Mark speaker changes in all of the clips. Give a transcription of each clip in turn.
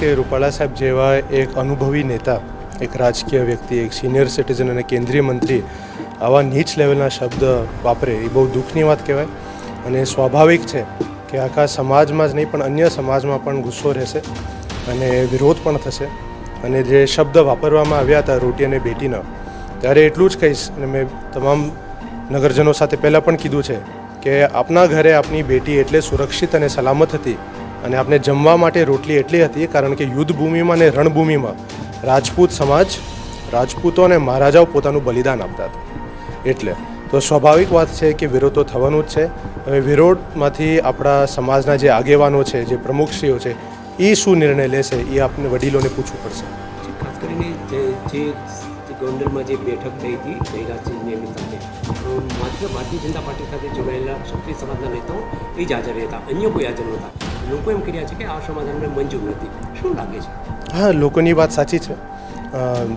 Speaker 1: કે રૂપાલા સાહેબ જેવા એક અનુભવી નેતા, એક રાજકીય વ્યક્તિ, એક સિનિયર સિટીઝન અને કેન્દ્રીય મંત્રી આવા નીચ લેવલના શબ્દ વાપરે એ બહુ દુઃખની વાત કહેવાય. અને સ્વાભાવિક છે કે આખા સમાજમાં જ નહીં પણ અન્ય સમાજમાં પણ ગુસ્સો રહેશે અને વિરોધ પણ થશે. અને જે શબ્દ વાપરવામાં આવ્યા હતા રોટી અને બેટીના, ત્યારે એટલું જ કહીશ, અને મેં તમામ નગરજનો સાથે પહેલાં પણ કીધું છે કે આપના ઘરે આપની બેટી એટલે સુરક્ષિત અને સલામત હતી અને આપણે જમવા માટે રોટલી એટલી હતી કારણ કે યુદ્ધ ભૂમિમાં અને રણભૂમિમાં રાજપૂત સમાજ, રાજપૂતો અને મહારાજાઓ પોતાનું બલિદાન આપતા હતા. એટલે તો સ્વાભાવિક વાત છે કે વિરોધ તો થવાનું જ છે. હવે વિરોધમાંથી આપણા સમાજના જે આગેવાનો છે, જે પ્રમુખશ્રીઓ છે, એ શું નિર્ણય લેશે એ આપણે વડીલોને પૂછવું પડશે.
Speaker 2: ખાસ કરીને જે ગોંડલમાં જે બેઠક થઈ હતી જયરાજસિંહની એમની સાથે માત્ર ભારતીય જનતા પાર્ટી સાથે જોડાયેલા ક્ષત્રિય સમાજના નેતાઓ એ જ હાજર હતા, અન્ય કોઈ હાજર નહોતા. લોકો એમ કર્યા છે કે આ સમાધાનને મંજૂર નથી. શું લાગે છે?
Speaker 1: હા, લોકોની વાત સાચી છે.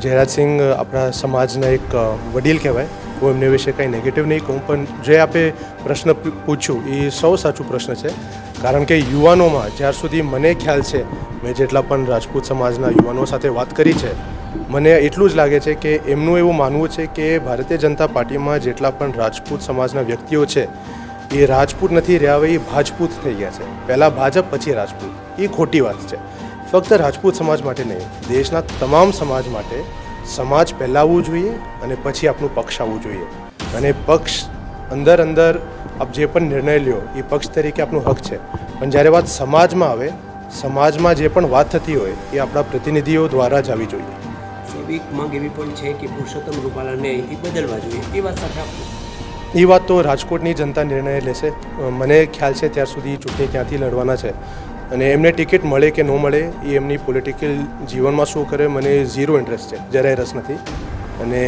Speaker 1: જયરાજસિંહ આપણા સમાજના એક વડીલ કહેવાય. હું એમને વિશે કંઈ નેગેટિવ નહીં કહું, પણ જે આપે પ્રશ્ન પૂછ્યું એ સૌ સાચું પ્રશ્ન છે. કારણ કે યુવાનોમાં જ્યાર સુધી મને ખ્યાલ છે, મેં જેટલા પણ રાજપૂત સમાજના યુવાનો સાથે વાત કરી છે, મને એટલું જ લાગે છે કે એમનું એવું માનવું છે કે ભારતીય જનતા પાર્ટીમાં જેટલા પણ રાજપૂત સમાજના વ્યક્તિઓ છે એ રાજપૂત નથી રહ્યા, હવે એ ભાજપૂત થઈ ગયા છે. પહેલાં ભાજપ પછી રાજપૂત. એ ખોટી વાત છે. ફક્ત રાજપૂત સમાજ માટે નહીં, દેશના તમામ સમાજ માટે સમાજ પહેલાં આવવું જોઈએ અને પછી આપનું પક્ષ આવવું જોઈએ. અને પક્ષ અંદર આપ જે પણ નિર્ણય લ્યો એ પક્ષ તરીકે આપનું હક છે, પણ જ્યારે વાત સમાજમાં આવે, સમાજમાં જે પણ વાત થતી હોય એ આપણા પ્રતિનિધિઓ દ્વારા જ આવી જોઈએ.
Speaker 2: એક માંગ એવી પણ છે કે પુરુષોત્તમ રૂપાલાને અહીંથી બદલવા જોઈએ, એ વાત સાથે આપવું?
Speaker 1: એ વાત તો રાજકોટની જનતા નિર્ણય લેશે. મને ખ્યાલ છે ત્યાર સુધી ચૂંટણી ક્યાંથી લડવાના છે અને એમને ટિકિટ મળે કે ન મળે એ એમની પોલિટિકલ જીવનમાં શું કરે મને ઝીરો ઇન્ટરેસ્ટ છે, જરાય રસ નથી. અને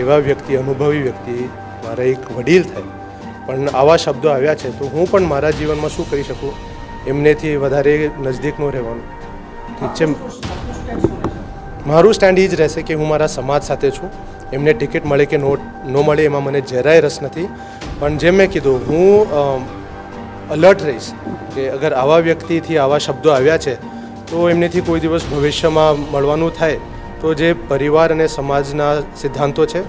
Speaker 1: એવા વ્યક્તિ, અનુભવી વ્યક્તિ, મારા એક વડીલ થાય પણ આવા શબ્દો આવ્યા છે, તો હું પણ મારા જીવનમાં શું કરી શકું, એમનેથી વધારે નજદીક ન રહેવાનું. ઠીક છે, મારું સ્ટેન્ડ એ જ રહેશે કે હું મારા સમાજ સાથે છું. એમને ટિકિટ મળે કે ન મળે એમાં મને જરાય રસ નથી. પણ જેમ મેં કીધું, હું અલર્ટ રહીશ કે અગર આવા વ્યક્તિથી આવા શબ્દો આવ્યા છે તો એમનેથી કોઈ દિવસ ભવિષ્યમાં મળવાનું થાય તો જે પરિવાર અને સમાજના સિદ્ધાંતો છે